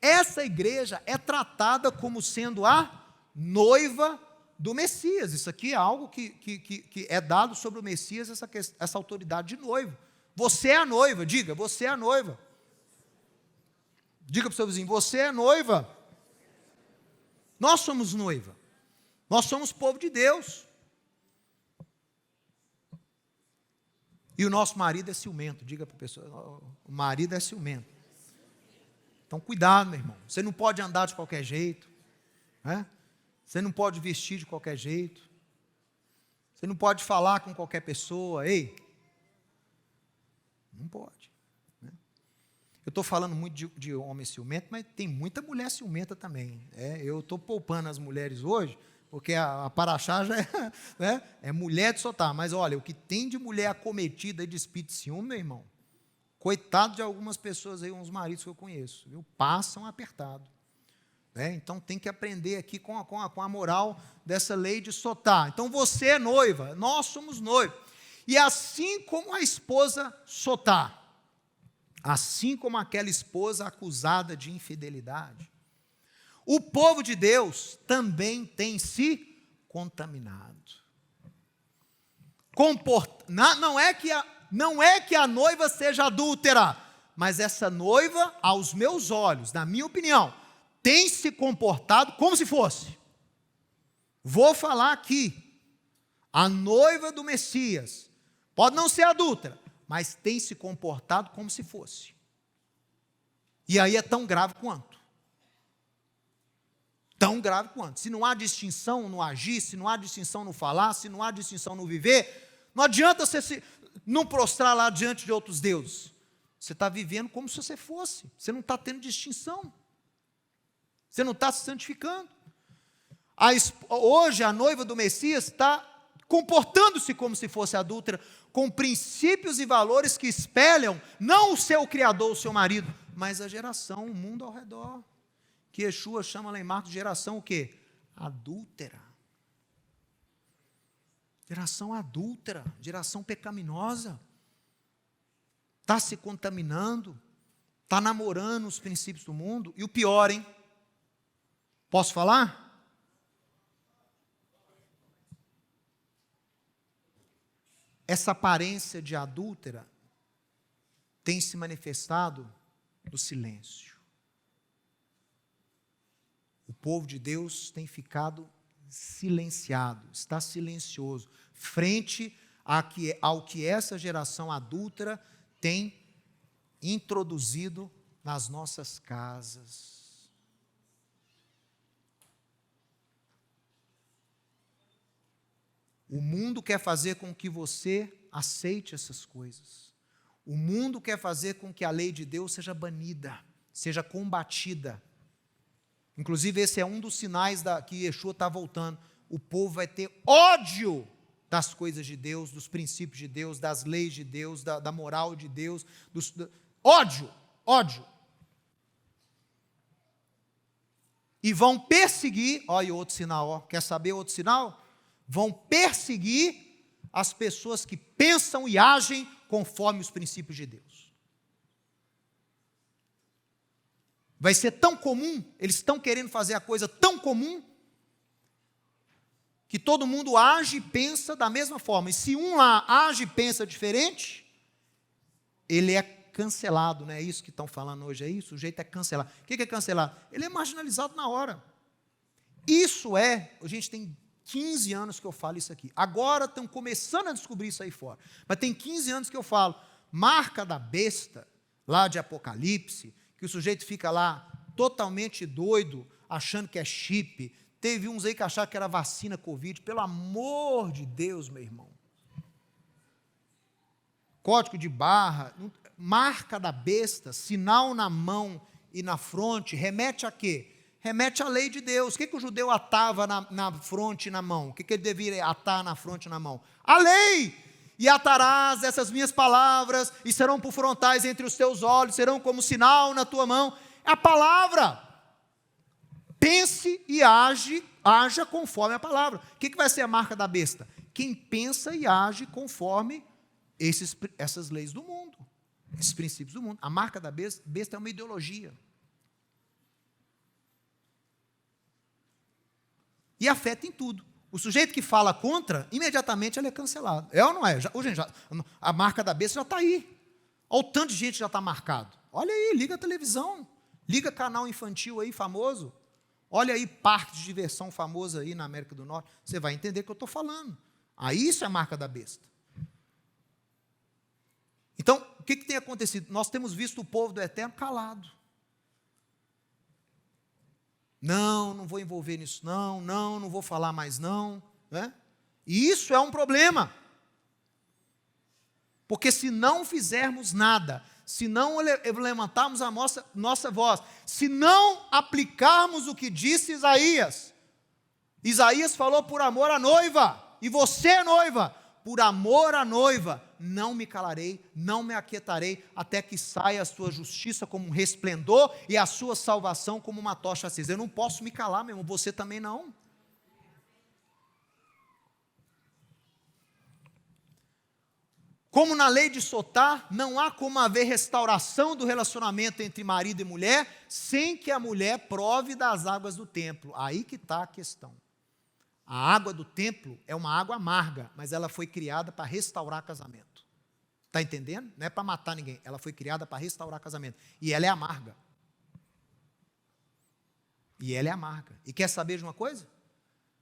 essa igreja é tratada como sendo a noiva do Messias. Isso aqui é algo que é dado sobre o Messias, essa autoridade de noivo. Você é a noiva, diga, você é a noiva. Diga para o seu vizinho, você é noiva. Nós somos noiva. Nós somos povo de Deus. E o nosso marido é ciumento. Diga para a pessoa, o marido é ciumento. Então cuidado, meu irmão. Você não pode andar de qualquer jeito, né? Você não pode vestir de qualquer jeito. Você não pode falar com qualquer pessoa. Ei, não pode, né? Eu estou falando muito de homem ciumento, mas tem muita mulher ciumenta também. Eu estou poupando as mulheres hoje, porque a paraxá já é, né, é mulher de soltar. Mas olha, o que tem de mulher acometida de espírito de ciúme, meu irmão, coitado de algumas pessoas aí, uns maridos que eu conheço, viu? Passam apertado. Então tem que aprender aqui com a moral dessa lei de Sotá. Então você é noiva, nós somos noivos. E assim como a esposa Sotá, assim como aquela esposa acusada de infidelidade, o povo de Deus também tem se contaminado. Não é que a noiva seja adúltera, mas essa noiva, aos meus olhos, na minha opinião, tem se comportado como se fosse. Vou falar aqui, a noiva do Messias, pode não ser adúltera, mas tem se comportado como se fosse. E aí é tão grave quanto. Tão grave quanto. Se não há distinção no agir, se não há distinção no falar, se não há distinção no viver, não adianta você não prostrar lá diante de outros deuses. Você está vivendo como se você fosse. Você não está tendo distinção. Você não está se santificando. Hoje a noiva do Messias está comportando-se como se fosse adúltera, com princípios e valores que espelham não o seu criador, o seu marido, mas a geração, o mundo ao redor. Que Yeshua chama lá em Marcos de geração o quê? Adúltera. Geração adúltera, geração pecaminosa. Está se contaminando, está namorando os princípios do mundo. E o pior, hein? Posso falar? Essa aparência de adúltera tem se manifestado no silêncio. O povo de Deus tem ficado silenciado, está silencioso, frente ao que essa geração adúltera tem introduzido nas nossas casas. O mundo quer fazer com que você aceite essas coisas. O mundo quer fazer com que a lei de Deus seja banida, seja combatida. Inclusive, esse é um dos sinais que Yeshua está voltando. O povo vai ter ódio das coisas de Deus, dos princípios de Deus, das leis de Deus, da moral de Deus. Ódio. E vão perseguir, olha outro sinal, quer saber outro sinal? Vão perseguir as pessoas que pensam e agem conforme os princípios de Deus. Vai ser tão comum, eles estão querendo fazer a coisa tão comum, que todo mundo age e pensa da mesma forma. E se um lá age e pensa diferente, ele é cancelado, não é isso que estão falando hoje aí? O sujeito é cancelado. O que é cancelado? Ele é marginalizado na hora. A gente tem 15 anos que eu falo isso aqui. Agora estão começando a descobrir isso aí fora. Mas tem 15 anos que eu falo, marca da besta, lá de Apocalipse, que o sujeito fica lá totalmente doido, achando que é chip. Teve uns aí que acharam que era vacina Covid. Pelo amor de Deus, meu irmão. Código de barra, marca da besta, sinal na mão e na fronte, remete a quê? Remete à lei de Deus. O que o judeu atava na fronte e na mão? O que ele deveria atar na fronte e na mão? A lei! e atarás essas minhas palavras, e serão por frontais entre os teus olhos, serão como sinal na tua mão. É a palavra. Pense e haja conforme a palavra. O que vai ser a marca da besta? Quem pensa e age conforme essas leis do mundo, esses princípios do mundo. A marca da besta é uma ideologia. E afeta em tudo. O sujeito que fala contra, imediatamente ele é cancelado. É ou não é? A marca da besta já está aí. Olha o tanto de gente que já está marcado. Olha aí, liga a televisão. Liga canal infantil aí famoso. Olha aí parque de diversão famoso aí na América do Norte. Você vai entender o que eu estou falando. Aí isso é a marca da besta. Então, o que tem acontecido? Nós temos visto o povo do Eterno calado. Não vou envolver nisso, não vou falar mais não. Né? E isso é um problema. Porque se não fizermos nada, se não levantarmos a nossa voz, se não aplicarmos o que disse Isaías, Isaías falou por amor à noiva, e você, noiva, por amor à noiva, não me calarei, não me aquietarei, até que saia a sua justiça como um resplendor e a sua salvação como uma tocha acesa. Eu não posso me calar, meu irmão, você também não. Como na lei de Sotá, não há como haver restauração do relacionamento entre marido e mulher, sem que a mulher prove das águas do templo. Aí que está a questão. A água do templo é uma água amarga, mas ela foi criada para restaurar casamento. Está entendendo? Não é para matar ninguém, ela foi criada para restaurar casamento. E ela é amarga. E quer saber de uma coisa?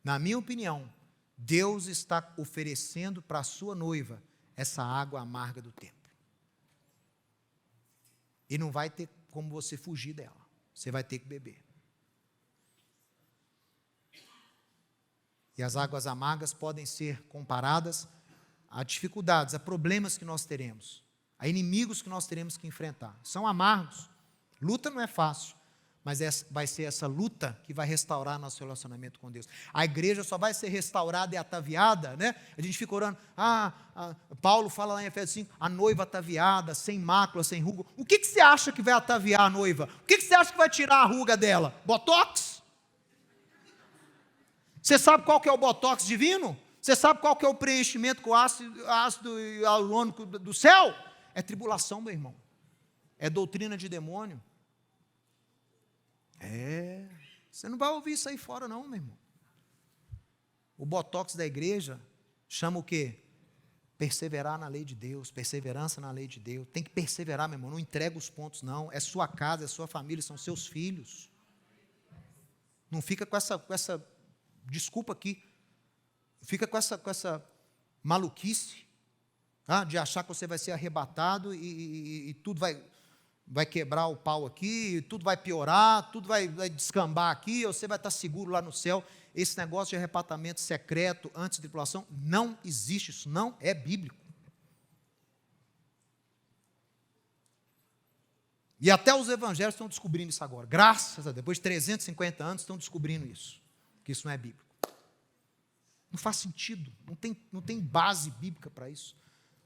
Na minha opinião, Deus está oferecendo para a sua noiva essa água amarga do templo. E não vai ter como você fugir dela. Você vai ter que beber. E as águas amargas podem ser comparadas a dificuldades, a problemas que nós teremos, a inimigos que nós teremos que enfrentar. São amargos. Luta não é fácil, mas vai ser essa luta que vai restaurar nosso relacionamento com Deus. A igreja só vai ser restaurada e ataviada, né? A gente fica orando, Paulo fala lá em Efésios 5, a noiva ataviada, sem mácula, sem ruga. O que você acha que vai ataviar a noiva? O que você acha que vai tirar a ruga dela? Botox? Você sabe qual que é o botox divino? Você sabe qual que é o preenchimento com ácido hialurônico do céu? É tribulação, meu irmão. É doutrina de demônio. Você não vai ouvir isso aí fora não, meu irmão. O botox da igreja chama o quê? Perseverar na lei de Deus, perseverança na lei de Deus. Tem que perseverar, meu irmão, não entrega os pontos não. É sua casa, é sua família, são seus filhos. Não fica com essa desculpa aqui. Fica com essa maluquice, de achar que você vai ser arrebatado e tudo vai quebrar o pau aqui, tudo vai piorar, tudo vai descambar aqui, você vai estar seguro lá no céu. Esse negócio de arrebatamento secreto antes da tribulação não existe, isso não é bíblico. E até os evangélicos estão descobrindo isso agora, graças a Deus, depois de 350 anos estão descobrindo isso, que isso não é bíblico. Não faz sentido, não tem base bíblica para isso.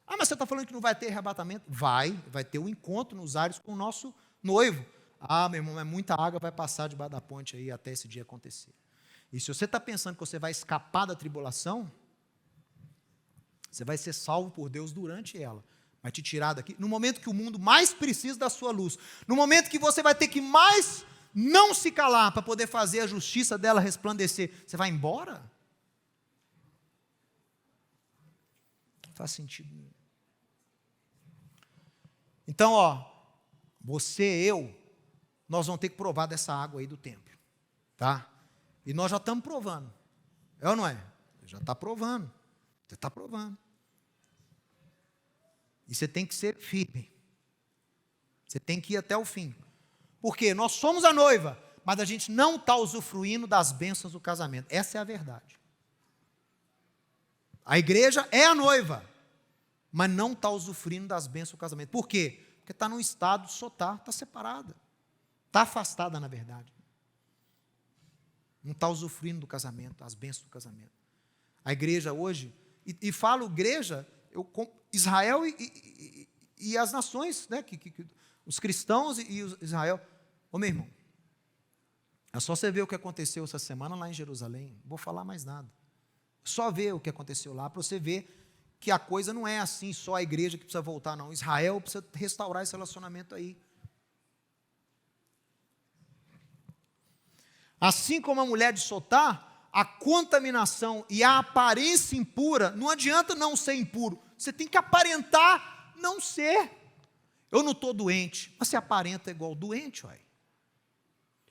Mas você está falando que não vai ter arrebatamento? Vai ter um encontro nos ares com o nosso noivo. Meu irmão, muita água vai passar debaixo da ponte aí até esse dia acontecer. E se você está pensando que você vai escapar da tribulação, você vai ser salvo por Deus durante ela. Vai te tirar daqui, no momento que o mundo mais precisa da sua luz, no momento que você vai ter que mais não se calar para poder fazer a justiça dela resplandecer, você vai embora? Não faz sentido nenhum. Então, você, nós vamos ter que provar dessa água aí do templo, tá? E nós já estamos provando, é ou não é? Já está provando, você está provando. E você tem que ser firme, você tem que ir até o fim, porque nós somos a noiva, mas a gente não está usufruindo das bênçãos do casamento, essa é a verdade. A igreja é a noiva, mas não está usufruindo das bênçãos do casamento. Por quê? Porque está num estado de Sotá, está separada, está afastada na verdade. Não está usufruindo do casamento, das bênçãos do casamento. A igreja hoje, e falo igreja, Israel e as nações, né? Os cristãos e Israel. Ô meu irmão, é só você ver o que aconteceu essa semana lá em Jerusalém. Não vou falar mais nada. Só ver o que aconteceu lá, para você ver que a coisa não é assim, só a igreja que precisa voltar, não. Israel precisa restaurar esse relacionamento aí. Assim como a mulher de Sotá, a contaminação e a aparência impura, não adianta não ser impuro, você tem que aparentar não ser. Eu não estou doente, mas você aparenta igual doente, uai.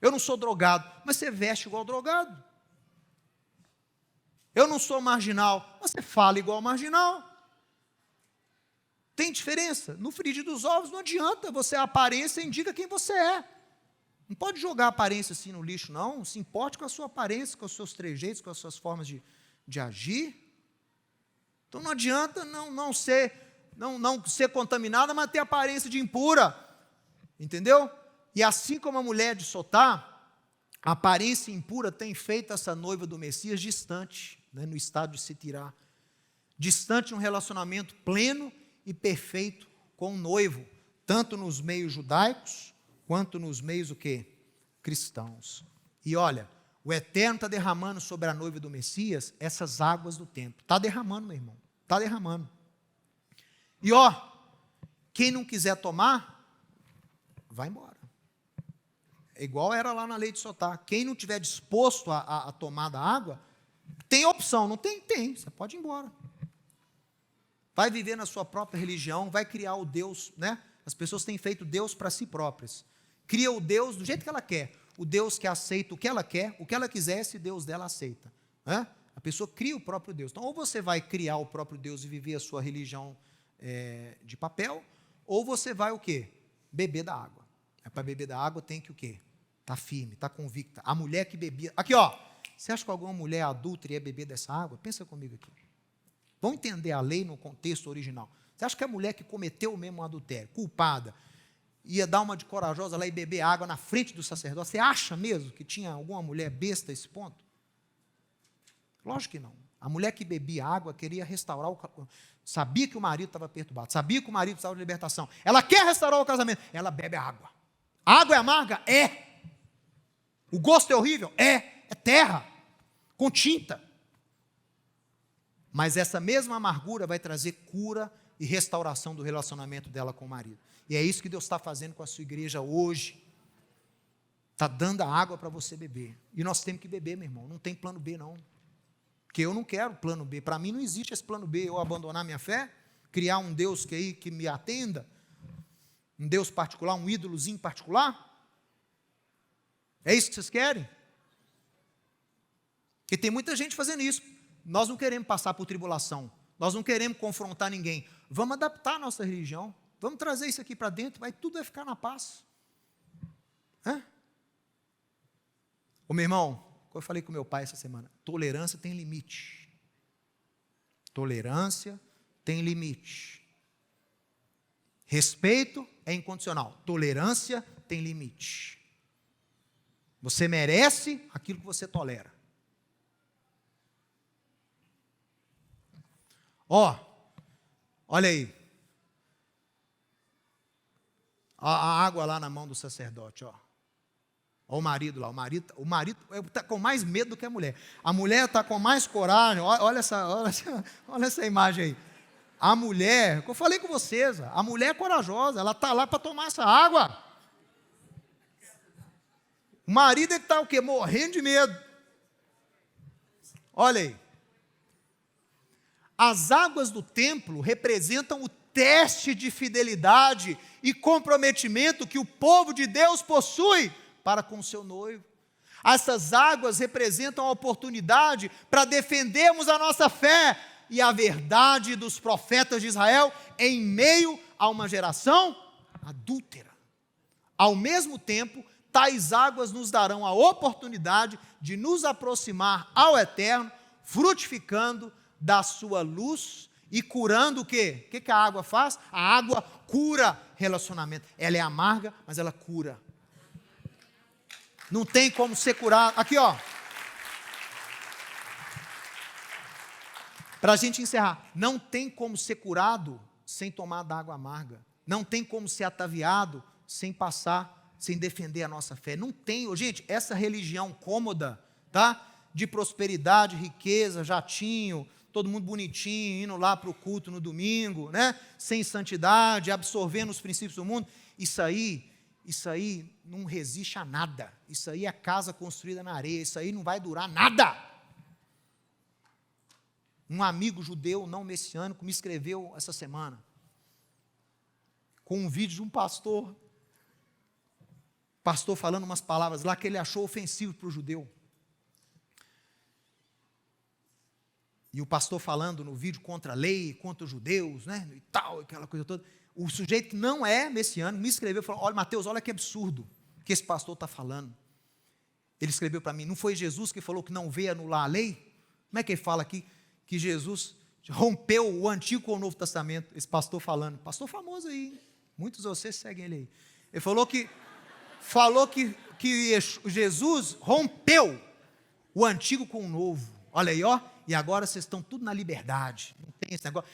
Eu não sou drogado, mas você veste igual drogado. Eu não sou marginal, mas você fala igual marginal. Tem diferença? No frigir dos ovos não adianta, você a aparência indica quem você é. Não pode jogar a aparência assim no lixo, não. Se importe com a sua aparência, com os seus trejeitos, com as suas formas de agir. Então não adianta não ser contaminada, mas ter aparência de impura. Entendeu? E assim como a mulher de Sotá, a aparência impura tem feito essa noiva do Messias distante, né, no estado de se tirar. Distante de um relacionamento pleno e perfeito com o noivo, tanto nos meios judaicos, quanto nos meios o quê? Cristãos. E olha, o Eterno está derramando sobre a noiva do Messias essas águas do templo. Está derramando, meu irmão. Está derramando. E ó, quem não quiser tomar, vai embora. É igual era lá na lei de Sotá. Quem não estiver disposto a tomar da água, tem opção, não tem? Tem, você pode ir embora. Vai viver na sua própria religião, vai criar o Deus, né? As pessoas têm feito Deus para si próprias. Cria o Deus do jeito que ela quer. O Deus que aceita o que ela quer, o que ela quiser, esse Deus dela aceita. Né? A pessoa cria o próprio Deus. Então, ou você vai criar o próprio Deus e viver a sua religião de papel, ou você vai o quê? Beber da água. Para beber da água tem que o quê? Está firme, está convicta. A mulher que bebia... Aqui, ó. Você acha que alguma mulher adulta ia beber dessa água? Pensa comigo aqui. Vamos entender a lei no contexto original. Você acha que a mulher que cometeu o mesmo adultério, culpada, ia dar uma de corajosa lá e beber água na frente do sacerdote? Você acha mesmo que tinha alguma mulher besta a esse ponto? Lógico que não. A mulher que bebia água queria restaurar o... Sabia que o marido estava perturbado, sabia que o marido precisava de libertação. Ela quer restaurar o casamento, ela bebe a água. A água é amarga? É. O gosto é horrível? É. É terra, com tinta. Mas essa mesma amargura vai trazer cura e restauração do relacionamento dela com o marido. E é isso que Deus está fazendo com a sua igreja hoje. Está dando a água para você beber. E nós temos que beber, meu irmão. Não tem plano B, não. Porque eu não quero plano B. Para mim não existe esse plano B. Eu abandonar minha fé, criar um Deus que me atenda, um Deus particular, um ídolozinho particular. É isso que vocês querem? Porque tem muita gente fazendo isso. Nós não queremos passar por tribulação. Nós não queremos confrontar ninguém. Vamos adaptar a nossa religião. Vamos trazer isso aqui para dentro. Tudo vai ficar na paz. Ô meu irmão, como eu falei com meu pai essa semana, tolerância tem limite. Tolerância tem limite. Respeito é incondicional. Tolerância tem limite. Você merece aquilo que você tolera. Olha aí. A água lá na mão do sacerdote, ó. Olha o marido lá. O marido está com mais medo do que a mulher. A mulher está com mais coragem. Olha essa imagem aí. A mulher, eu falei com vocês, a mulher é corajosa, ela está lá para tomar essa água. O marido é que está o quê? Morrendo de medo. Olha aí. As águas do templo representam o teste de fidelidade e comprometimento que o povo de Deus possui para com o seu noivo. Essas águas representam a oportunidade para defendermos a nossa fé e a verdade dos profetas de Israel em meio a uma geração adúltera. Ao mesmo tempo, tais águas nos darão a oportunidade de nos aproximar ao Eterno, frutificando da sua luz e curando o quê? O que a água faz? A água cura relacionamento. Ela é amarga, mas ela cura. Não tem como ser curado. Aqui, ó. Para a gente encerrar, não tem como ser curado sem tomar da água amarga. Não tem como ser ataviado sem passar, sem defender a nossa fé. Não tem, gente, essa religião cômoda, tá? De prosperidade, riqueza, jatinho, todo mundo bonitinho, indo lá para o culto no domingo, né? Sem santidade, absorvendo os princípios do mundo. Isso aí não resiste a nada. Isso aí é casa construída na areia. Isso aí não vai durar nada. Um amigo judeu não messiânico me escreveu essa semana com um vídeo de um pastor falando umas palavras lá que ele achou ofensivo para o judeu. E o pastor falando no vídeo contra a lei, contra os judeus, né, e tal, aquela coisa toda. O sujeito que não é messiânico me escreveu e falou: olha, Mateus, olha que absurdo que esse pastor está falando. Ele escreveu para mim: não foi Jesus que falou que não veio anular a lei? Como é que ele fala aqui que Jesus rompeu o Antigo com o Novo Testamento? Esse pastor falando, pastor famoso aí, hein? Muitos de vocês seguem ele aí. Ele falou que Jesus rompeu o Antigo com o Novo. Olha aí, ó, e agora vocês estão tudo na liberdade. Não tem esse negócio.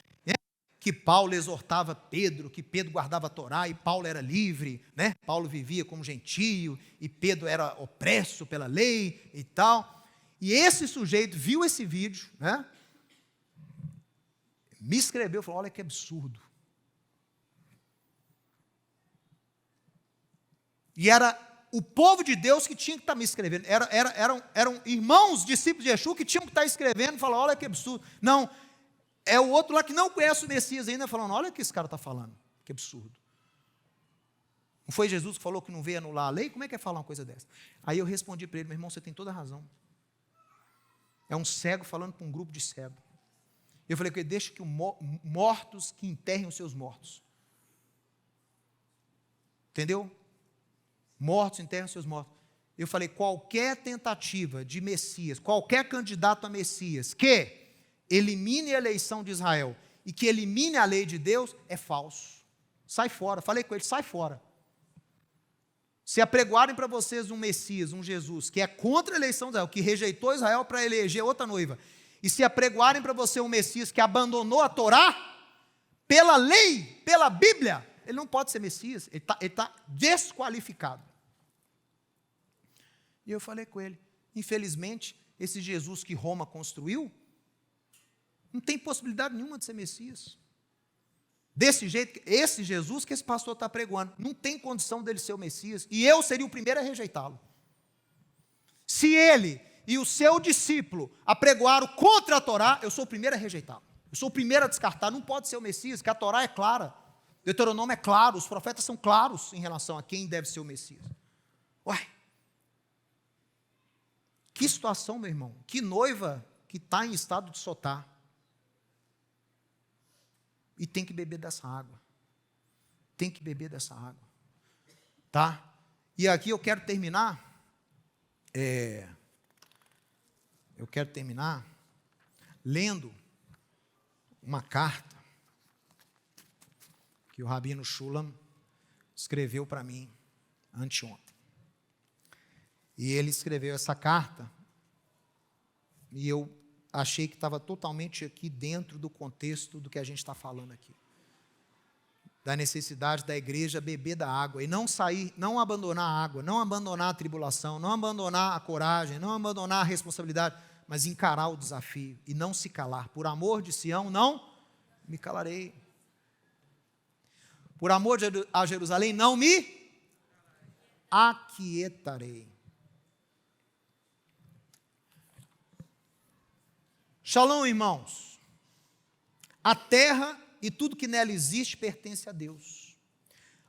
Que Paulo exortava Pedro, que Pedro guardava a Torá e Paulo era livre, né? Paulo vivia como gentio e Pedro era opresso pela lei e tal. E esse sujeito viu esse vídeo, né? Me escreveu, falou: olha que absurdo. E era o povo de Deus que tinha que estar me escrevendo. Eram irmãos, discípulos de Yeshua, que tinham que estar escrevendo e falar: olha que absurdo. Não, é o outro lá que não conhece o Messias ainda, falando: olha o que esse cara está falando, que absurdo. Não foi Jesus que falou que não veio anular a lei? Como é que é falar uma coisa dessa? Aí eu respondi para ele: meu irmão, você tem toda a razão. É um cego falando para um grupo de cego. Eu falei: deixa que mortos que enterrem os seus mortos. Entendeu? Mortos enterram os seus mortos. Eu falei: qualquer tentativa de Messias, qualquer candidato a Messias que elimine a eleição de Israel e que elimine a lei de Deus é falso. Sai fora. Falei com ele: sai fora. Se apregoarem para vocês um Messias, um Jesus, que é contra a eleição de Israel, que rejeitou Israel para eleger outra noiva, e se apregoarem para você um Messias que abandonou a Torá, pela lei, pela Bíblia, ele não pode ser Messias, ele está desqualificado. E eu falei com ele: infelizmente, esse Jesus que Roma construiu, não tem possibilidade nenhuma de ser Messias. Desse jeito, esse Jesus que esse pastor está pregoando, não tem condição dele ser o Messias, e eu seria o primeiro a rejeitá-lo. Se ele e o seu discípulo apregoaram contra a Torá, eu sou o primeiro a rejeitá-lo. Eu sou o primeiro a descartar. Não pode ser o Messias, porque a Torá é clara. Deuteronômio é claro, os profetas são claros em relação a quem deve ser o Messias. Uai, que situação, meu irmão. Que noiva que está em estado de soltar. E tem que beber dessa água. Tem que beber dessa água. Tá? E aqui eu quero terminar. Lendo uma carta que o Rabino Shulam escreveu para mim anteontem. E ele escreveu essa carta e eu achei que estava totalmente aqui dentro do contexto do que a gente está falando aqui. Da necessidade da igreja beber da água e não sair, não abandonar a água, não abandonar a tribulação, não abandonar a coragem, não abandonar a responsabilidade, mas encarar o desafio e não se calar. Por amor de Sião, não me calarei. Por amor a Jerusalém, não me aquietarei. Shalom, irmãos. A terra e tudo que nela existe pertence a Deus.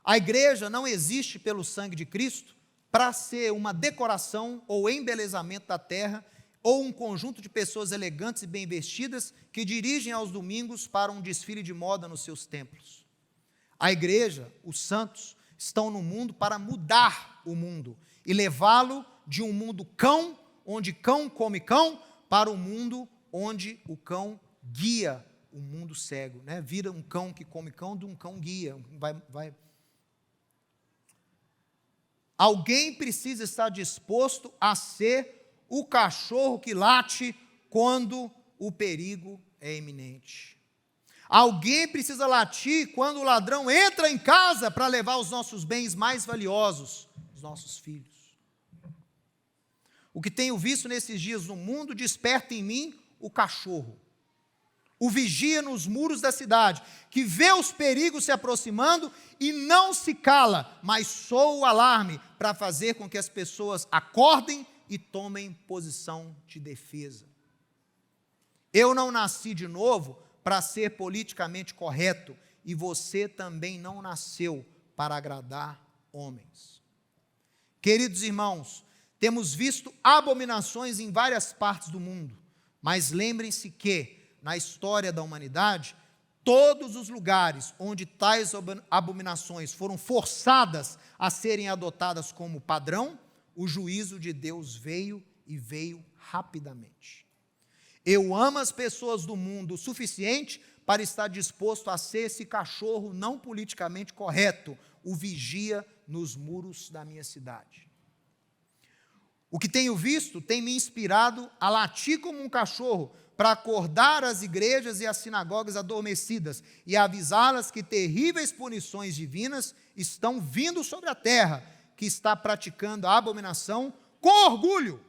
A igreja não existe pelo sangue de Cristo para ser uma decoração ou embelezamento da terra ou um conjunto de pessoas elegantes e bem vestidas que dirigem aos domingos para um desfile de moda nos seus templos. A igreja, os santos, estão no mundo para mudar o mundo e levá-lo de um mundo cão, onde cão come cão, para um mundo onde o cão guia o mundo cego, né? Vira um cão que come cão de um cão guia. Alguém precisa estar disposto a ser o cachorro que late quando o perigo é iminente. Alguém precisa latir quando o ladrão entra em casa para levar os nossos bens mais valiosos, os nossos filhos. O que tenho visto nesses dias no mundo desperta em mim o cachorro, o vigia nos muros da cidade, que vê os perigos se aproximando e não se cala, mas soa o alarme para fazer com que as pessoas acordem e tomem posição de defesa. Eu não nasci de novo para ser politicamente correto, e você também não nasceu para agradar homens. Queridos irmãos, temos visto abominações em várias partes do mundo, mas lembrem-se que, na história da humanidade, todos os lugares onde tais abominações foram forçadas a serem adotadas como padrão, o juízo de Deus veio e veio rapidamente. Eu amo as pessoas do mundo o suficiente para estar disposto a ser esse cachorro não politicamente correto, o vigia nos muros da minha cidade. O que tenho visto tem me inspirado a latir como um cachorro para acordar as igrejas e as sinagogas adormecidas e avisá-las que terríveis punições divinas estão vindo sobre a terra, que está praticando a abominação com orgulho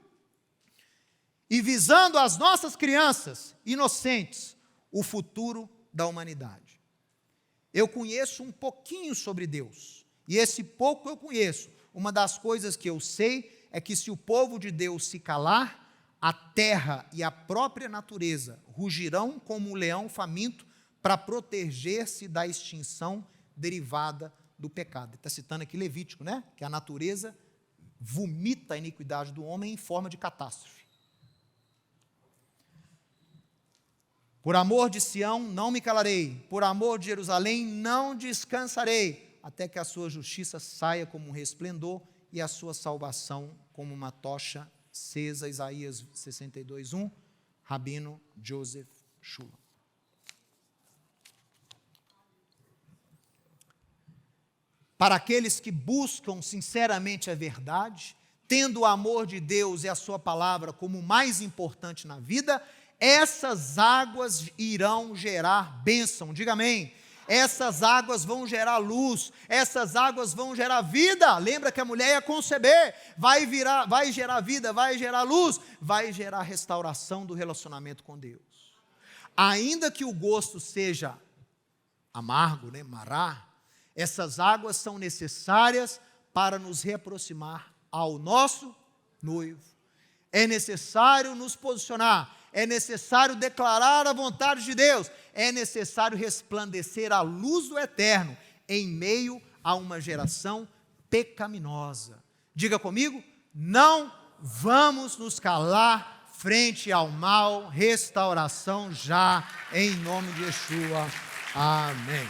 e visando as nossas crianças inocentes, o futuro da humanidade. Eu conheço um pouquinho sobre Deus, e esse pouco eu conheço, uma das coisas que eu sei é que se o povo de Deus se calar, a terra e a própria natureza rugirão como um leão faminto para proteger-se da extinção derivada do pecado. Está citando aqui Levítico, né? Que a natureza vomita a iniquidade do homem em forma de catástrofe. Por amor de Sião não me calarei, por amor de Jerusalém não descansarei, até que a sua justiça saia como um resplendor e a sua salvação como uma tocha acesa. Isaías 62:1, Rabino Joseph Shulam. Para aqueles que buscam sinceramente a verdade, tendo o amor de Deus e a sua palavra como o mais importante na vida, essas águas irão gerar bênção. Diga amém. Essas águas vão gerar luz, essas águas vão gerar vida. Lembra que a mulher ia conceber, vai gerar vida, vai gerar luz, vai gerar restauração do relacionamento com Deus. Ainda que o gosto seja amargo, né, mará, essas águas são necessárias para nos reaproximar ao nosso noivo. É necessário nos posicionar, é necessário declarar a vontade de Deus, é necessário resplandecer a luz do eterno em meio a uma geração pecaminosa. Diga comigo, não vamos nos calar frente ao mal, restauração já, em nome de Yeshua. Amém.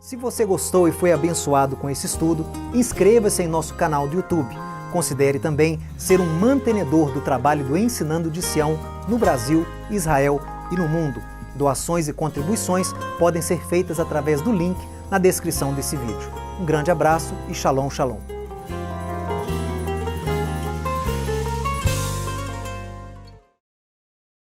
Se você gostou e foi abençoado com esse estudo, inscreva-se em nosso canal do YouTube. Considere também ser um mantenedor do trabalho do Ensinando de Sião no Brasil, Israel e no mundo. Doações e contribuições podem ser feitas através do link na descrição desse vídeo. Um grande abraço e shalom, shalom.